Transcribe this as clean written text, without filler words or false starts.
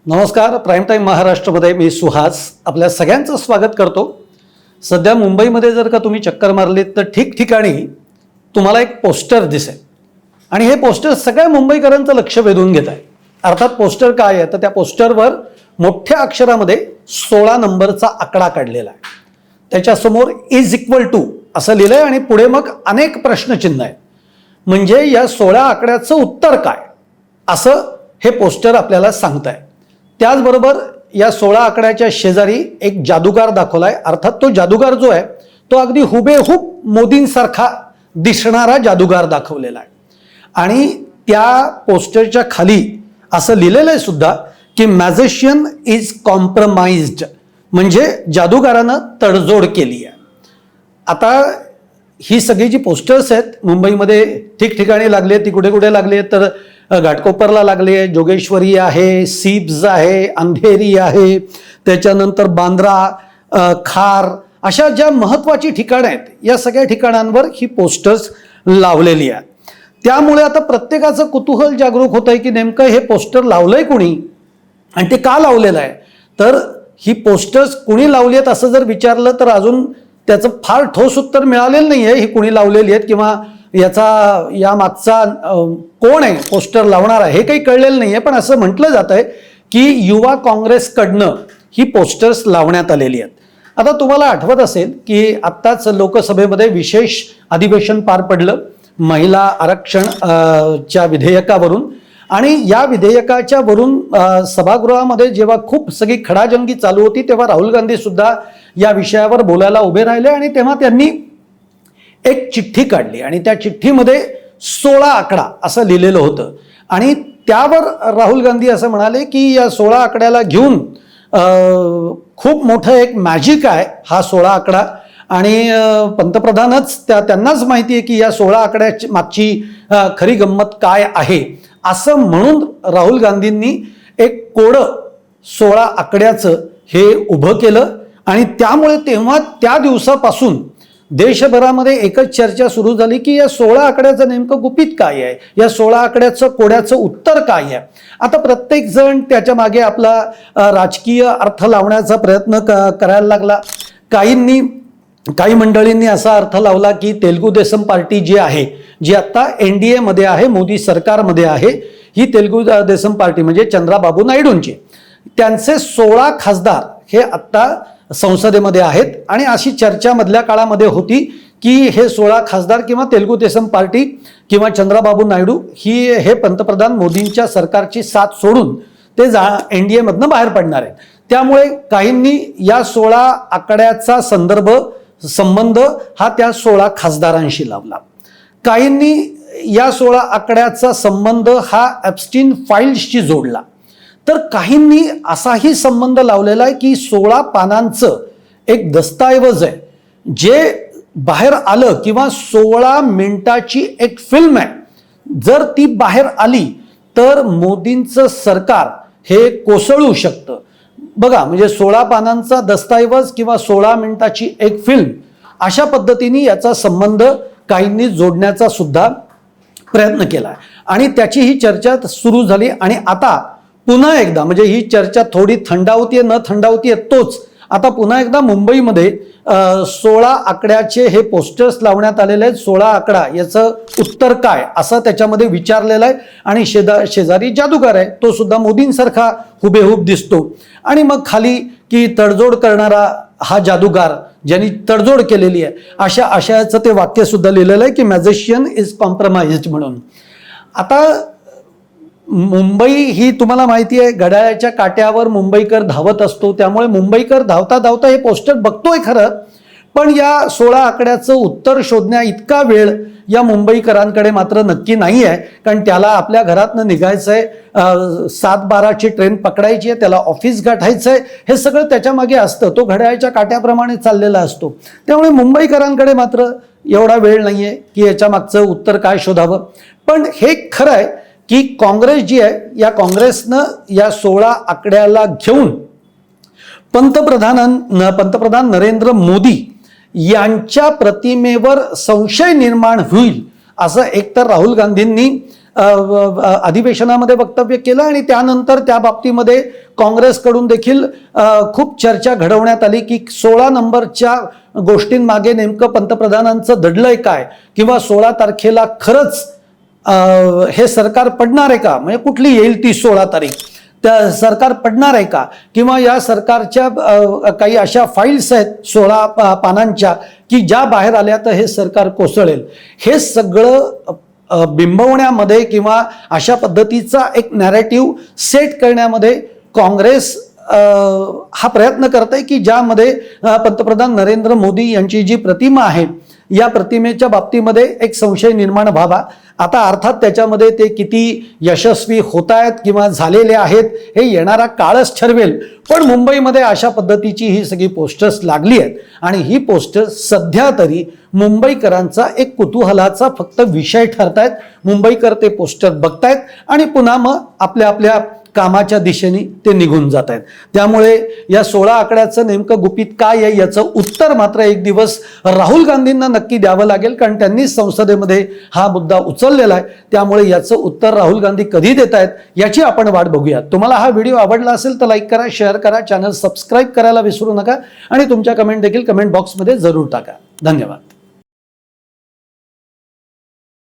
नमस्कार. Prime time महाराष्ट्रामध्ये मी सुहास आपल्या सगळ्यांचं स्वागत करतो. सध्या मुंबईमध्ये जर का तुम्ही चक्कर मारलीत तर ठिकठिकाणी तुम्हाला एक पोस्टर दिसेल आणि हे पोस्टर सगळ्या मुंबईकरांचं लक्ष वेधून घेत आहे. अर्थात पोस्टर काय आहे तर त्या पोस्टरवर मोठ्या अक्षरामध्ये 16 नंबरचा आकडा काढलेला आहे. त्याच्यासमोर =, असं लिहिलं आहे आणि पुढे मग अनेक प्रश्नचिन्ह आहेत. म्हणजे या 16 आकड्याचं उत्तर काय असं हे पोस्टर आपल्याला सांगत आहे. त्याचबरोबर या 16 आकड्याच्या शेजारी एक जादूगार दाखवलाय. अर्थात तो जादूगार जो आहे तो अगदी हुबेहूब मोदींसारखा दिसणारा जादूगार दाखवलेला आहे. आणि त्या पोस्टरच्या खाली असं लिहिलेलं आहे सुद्धा की मॅजिशियन इज कॉम्प्रमाइज्ड, म्हणजे जादूगारानं तडजोड केली आहे. आता ही सगळी जी पोस्टर्स आहेत मुंबईमध्ये ठिकठिकाणी लागले, ती कुठे कुठे लागली तर घाटकोपरला लागले, जोगेश्वरी आहे, सीब्स आहे, अंधेरी आहे, त्याच्यानंतर बांद्रा, खार, अशा ज्या महत्त्वाची ठिकाणं आहेत या सगळ्या ठिकाणांवर ही पोस्टर्स लावलेली आहेत. त्यामुळे आता प्रत्येकाचं कुतूहल जागरूक होत आहे की नेमकं हे पोस्टर लावलंय कुणी आणि ते का लावलेलं आहे. तर ही पोस्टर्स कुणी लावली आहेत असं जर विचारलं तर अजून त्याचं फार ठोस उत्तर मिळालेलं नाही आहे. ही कुणी लावलेली आहेत किंवा या मागचा कोण आहे पोस्टर लावणार आहे हे काही कळलेलं नाही आहे. पण असं म्हटलं जात आहे की युवा काँग्रेसकडनं ही पोस्टर्स लावण्यात आलेली आहेत. आता तुम्हाला आठवत असेल की आत्ताच लोकसभेमध्ये विशेष अधिवेशन पार पडलं महिला आरक्षणच्या विधेयकावरून. आणि या विधेयकाच्या वरून सभागृहामध्ये जेव्हा खूप सगळी खडाजंगी चालू होती तेव्हा राहुल गांधी सुद्धा या विषयावर बोलायला उभे राहिले आणि तेव्हा त्यांनी एक चिठ्ठी काढली आणि त्या चिठ्ठीमध्ये 16 आकडा असं लिहिलेलं होतं. आणि त्यावर राहुल गांधी असं म्हणाले की या 16 आकड्याला घेऊन खूप मोठं एक मॅजिक आहे हा 16 आकडा आणि पंतप्रधानच त्यांनाच माहिती आहे की या 16 आकड्याची मागची खरी गंमत काय आहे. असं म्हणून राहुल गांधींनी एक कोडं 16 आकड्याचं हे उभं केलं आणि त्यामुळे तेव्हा त्या दिवसापासून देशभरामध्ये एकच चर्चा सुरू झाली की या 16 आकड्याचं नेमकं गुपित काय आहे, या 16 आकड्याचं कोड्याचं उत्तर काय आहे. आता प्रत्येक जण त्याच्या मागे आपला राजकीय अर्थ लावण्याचा प्रयत्न करायला लागला. काही मंडळींनी असा अर्थ लावला की तेलुगू देसम पार्टी जी आहे, जी आता NDA मध्ये आहे, मोदी सरकारमध्ये आहे, ही तेलुगू देसम पार्टी म्हणजे चंद्राबाबू नायडूंची, त्यांचे 16 खासदार हे आत्ता संसदेमध्ये आहेत. आणि अशी चर्चा मधल्या काळामध्ये होती की हे 16 खासदार किंवा तेलुगू देसम पार्टी किंवा चंद्राबाबू नायडू हे पंतप्रधान मोदींच्या सरकारची साथ सोडून ते NDA मधनं बाहेर पडणार आहेत. त्यामुळे काहींनी या 16 आकड्याचा संबंध हा त्या 16 खासदारांशी लावला. काहींनी या 16 आकड्याचा संबंध हा एप्स्टीन फाईल्सशी जोडला. तर काहींनी असाही संबंध लावलेला आहे की 16 पानांचं एक दस्तऐवज आहे जे बाहेर आलं किंवा 16 मिनिटाची एक फिल्म आहे, जर ती बाहेर आली तर मोदींचं सरकार हे कोसळू शकतं. बघा, म्हणजे 16 पानांचा दस्तऐवज किंवा 16 मिनिटाची एक फिल्म, अशा पद्धतीने याचा संबंध काहींनी जोडण्याचा सुद्धा प्रयत्न केला आणि त्याची ही चर्चा सुरू झाली. आणि आता पुन्हा एकदा, म्हणजे ही चर्चा थोडी थंडावतीये न थंडावतीये तोच, आता पुन्हा एकदा मुंबईमध्ये 16 आकड्याचे हे पोस्टर्स लावण्यात आलेले आहेत. 16 आकडा याचं उत्तर काय असं त्याच्यामध्ये विचारलेलं आहे. आणि शेजारी जादूगार आहे, तो सुद्धा मोदींसारखा हुबेहूब दिसतो. आणि मग खाली की तडजोड करणारा हा जादूगार ज्यांनी तडजोड केलेली आहे, अशाचं ते वाक्य सुद्धा लिहिलेलं आहे की मॅजिशियन इज कॉम्प्रमाइज्ड म्हणून. आता मुंबई ही तुम्हाला माहिती आहे घड्याळाच्या काट्यावर मुंबईकर धावत असतो. त्यामुळे मुंबईकर धावता धावता हे पोस्टर बघतोय खरं, पण या 16 आकड्याचं उत्तर शोधण्या इतका वेळ या मुंबईकरांकडे मात्र नक्की नाही आहे. कारण त्याला आपल्या घरातनं निघायचं आहे, 7:12ची ट्रेन पकडायची आहे, त्याला ऑफिस गाठायचं आहे, हे सगळं त्याच्या मागे असतं. तो घड्याळाच्या काट्याप्रमाणे चाललेला असतो. त्यामुळे मुंबईकरांकडे मात्र एवढा वेळ नाही आहे की याच्या मागचं उत्तर काय शोधावं. पण हे खरं आहे की काँग्रेस जी आहे या काँग्रेसनं या 16 आकड्याला घेऊन पंतप्रधान नरेंद्र मोदी यांच्या प्रतिमेवर संशय निर्माण होईल असं एकतर राहुल गांधींनी अधिवेशनामध्ये वक्तव्य केलं आणि त्यानंतर त्या बाबतीमध्ये काँग्रेसकडून देखील खूप चर्चा घडवण्यात आली की 16 नंबरच्या गोष्टींमागे नेमकं पंतप्रधानांचं दडलंय काय, किंवा 16 तारखेला खरंच हे सरकार पडणार आहे का, म्हणजे कुठली येईल ती 16 तारीख, त्या सरकार पडणार आहे का, किंवा या सरकारच्या काही अशा फाईल्स आहेत 16 पानांच्या की ज्या बाहेर आल्या तर हे सरकार कोसळेल. हे सगळं बिंबवण्यामध्ये किंवा अशा पद्धतीचा एक नॅरेटिव्ह सेट करण्यामध्ये काँग्रेस हा प्रयत्न करत आहे की ज्यामध्ये पंतप्रधान नरेंद्र मोदी यांची जी प्रतिमा आहे या प्रतिमेच्या बाबतीमध्ये एक संशय निर्माण व्हावा. आता अर्थात त्याच्यामध्ये ते किती यशस्वी होत आहेत किंवा झालेले आहेत हे येणारा काळच ठरवेल. पण मुंबईमध्ये अशा पद्धतीची ही सगळी पोस्टर्स लागली आहेत आणि ही पोस्टर्स सध्या तरी मुंबईकरांचा एक कुतूहलाचा फक्त विषय ठरतायत. मुंबईकर ते पोस्टर बघतायत आणि पुन्हा मग आपल्या आपल्या कामाच्या दिशेने ते निघून जात आहेत. त्यामुळे या 16 आकड्याचं नेमकं गुपित काय आहे याचं उत्तर मात्र एक दिवस राहुल गांधींना नक्की द्यावं लागेल, कारण त्यांनीच संसदेमध्ये हा मुद्दा उचललेला आहे. त्यामुळे याचं उत्तर राहुल गांधी कधी देत आहेत याची आपण वाट बघूया. तुम्हाला हा व्हिडिओ आवडला असेल तर लाईक करा, शेअर करा, चॅनल सबस्क्राईब करायला विसरू नका आणि तुमच्या कमेंट देखील कमेंट बॉक्समध्ये जरूर टाका. धन्यवाद.